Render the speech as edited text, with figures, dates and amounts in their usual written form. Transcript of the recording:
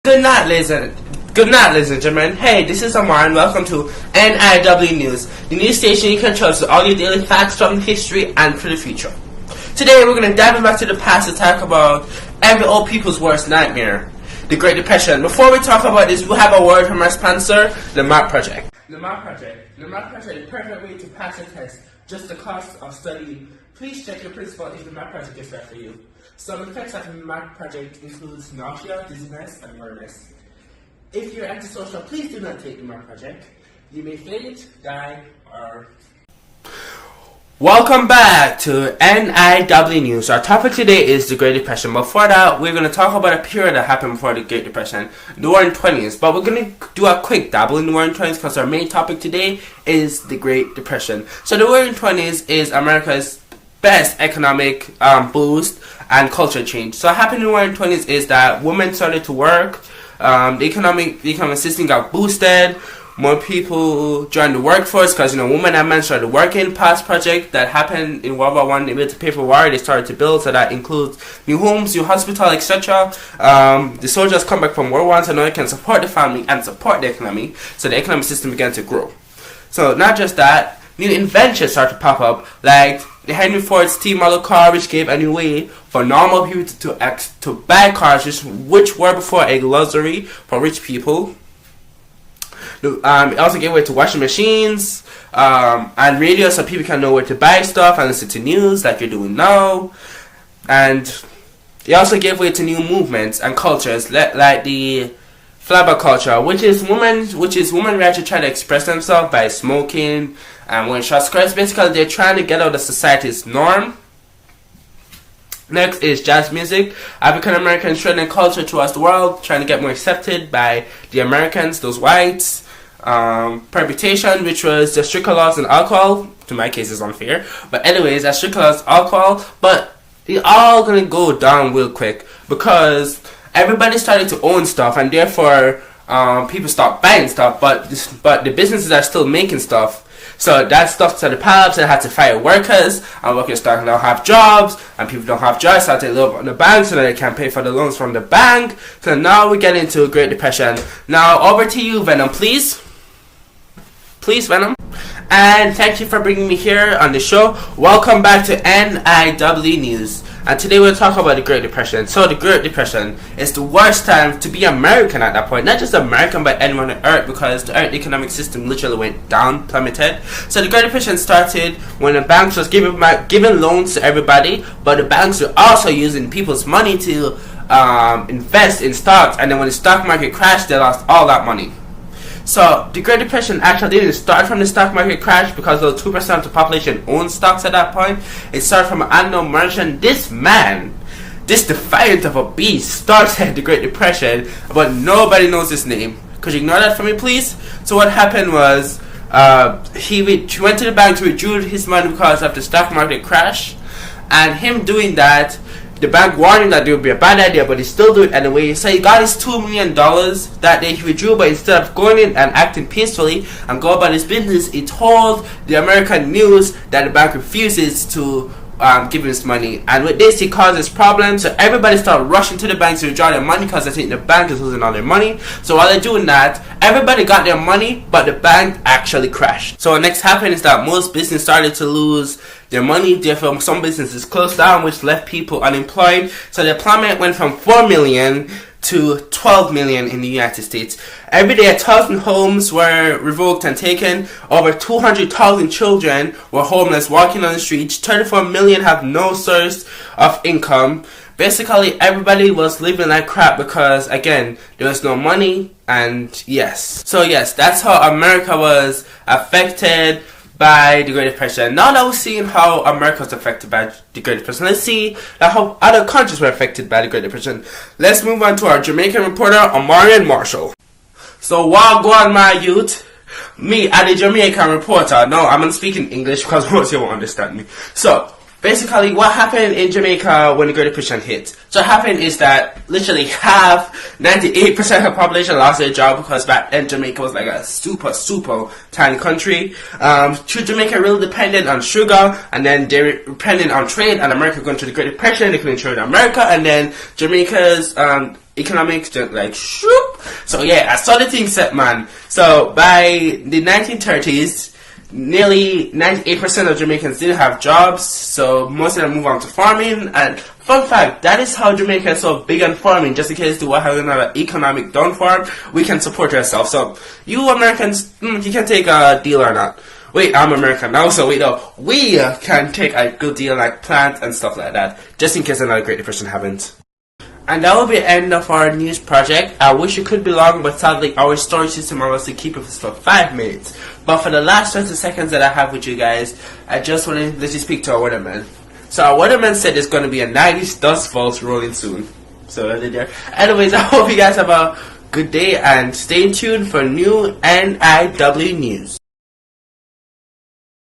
Good night, ladies and gentlemen. Hey, this is Amar, and welcome to NIW News, the news station you can trust with all your daily facts from history and for the future. Today, we're going to dive back to the past to talk about every old people's worst nightmare, the Great Depression. Before we talk about this, we'll have a word from our sponsor, the MAP Project. The MAP Project. The MAP Project is the perfect way to pass a test, just the cost of studying. Please check your principal if the MAP Project is right for you. Some effects of the MAP Project includes nausea, dizziness, and weariness. If you're antisocial, please do not take the MAP Project. You may faint, die, or... Welcome back to NIW News. Our topic today is the Great Depression. Before that, we're going to talk about a period that happened before the Great Depression, the Roaring Twenties. But we're going to do a quick dabble in the Roaring Twenties because our main topic today is the Great Depression. So the Roaring Twenties is America's best economic boost and culture change. So what happened in the Roaring Twenties is that women started to work, the economic system got boosted, more people joined the workforce because women and men started working. Past project that happened in World War I, they built the paper war, they started to build, so that includes new homes, new hospital, etc. The soldiers come back from World War I, so now they can support the family and support the economy, so the economic system began to grow. So not just that, new inventions started to pop up, like the Henry Ford steam model car, which gave a new way for normal people to buy cars, which were before a luxury for rich people. It also gave way to washing machines and radio, so people can know where to buy stuff and listen to news like you're doing now. And it also gave way to new movements and cultures like the flabber culture, which is women who actually try to express themselves by smoking and wearing short skirts. Basically, they're trying to get out of society's norm. Next is jazz music. African Americans spreading culture towards the world, trying to get more accepted by the Americans, those whites. Prohibition, which was the stricter laws on alcohol. To my case, is unfair. But anyways, the stricter laws alcohol. But it's all gonna go down real quick because everybody started to own stuff, and therefore people stopped buying stuff. But the businesses are still making stuff. So that stuff to the pubs, and had to fire workers, and workers started to have jobs, and people don't have jobs, so they live on the bank so that they can't pay for the loans from the bank. So now we get into a Great Depression. Now over to you, Venom, please. Please, Venom. And thank you for bringing me here on the show. Welcome back to NIW News. And today we'll talk about the Great Depression. So the Great Depression is the worst time to be American at that point. Not just American, but anyone on Earth, because the Earth economic system literally went down, plummeted. So the Great Depression started when the banks was giving loans to everybody, but the banks were also using people's money to invest in stocks. And then when the stock market crashed, they lost all that money. So the Great Depression actually didn't start from the stock market crash because the 2% of the population owned stocks at that point. It started from an unknown merchant. This man, this defiant of a beast, started the Great Depression, but nobody knows his name. Could you ignore that for me, please? So what happened was he went to the bank to withdraw his money because of the stock market crash, and him doing that, the bank warned him that it would be a bad idea, but he still do it anyway. So he got his $2 million that day he withdrew, but instead of going in and acting peacefully and go about his business, he told the American news that the bank refuses to give him his money. And with this, he causes problems, so everybody started rushing to the bank to withdraw their money because they think the bank is losing all their money. So while they're doing that, everybody got their money, but the bank actually crashed. So what next happened is that most business started to lose their money, therefore some businesses closed down, which left people unemployed. So the employment went from 4 million to 12 million in the United States. Every day 1,000 homes were revoked and taken. Over 200,000 children were homeless, walking on the streets. 34 million have no source of income. Basically everybody was living like crap because, again, there was no money. And yes, that's how America was affected by the Great Depression. Now that we're seeing how America was affected by the Great Depression, let's see how other countries were affected by the Great Depression. Let's move on to our Jamaican reporter, Omarion Marshall. So while go on, my youth, me, I'm the Jamaican reporter. No, I'm not speaking English because most of you won't understand me. So basically, what happened in Jamaica when the Great Depression hit? So what happened is that literally 98% of the population lost their job because back then Jamaica was like a super tiny country. Jamaica really depended on sugar, and then they were dependent on trade, and America going through the Great Depression, they couldn't trade with America, and then Jamaica's economics just like shoop. So yeah, a solid thing set, man. So by the 1930s, nearly 98% of Jamaicans didn't have jobs, so most of them move on to farming. And fun fact, that is how Jamaica is so big on farming. Just in case the world has another economic downfall, we can support ourselves. So you Americans, you can take a deal or not. Wait, I'm American now, so wait, no, we can take a good deal like plants and stuff like that, just in case another Great Depression happens. And that will be the end of our news project. I wish it could be long, but sadly our storage system allows us to keep it for 5 minutes. But for the last 20 seconds that I have with you guys, I just want to let you speak to our weatherman. So our weatherman said there's going to be a 90s dust falls rolling soon. So anyways, I hope you guys have a good day and stay tuned for new NIW news.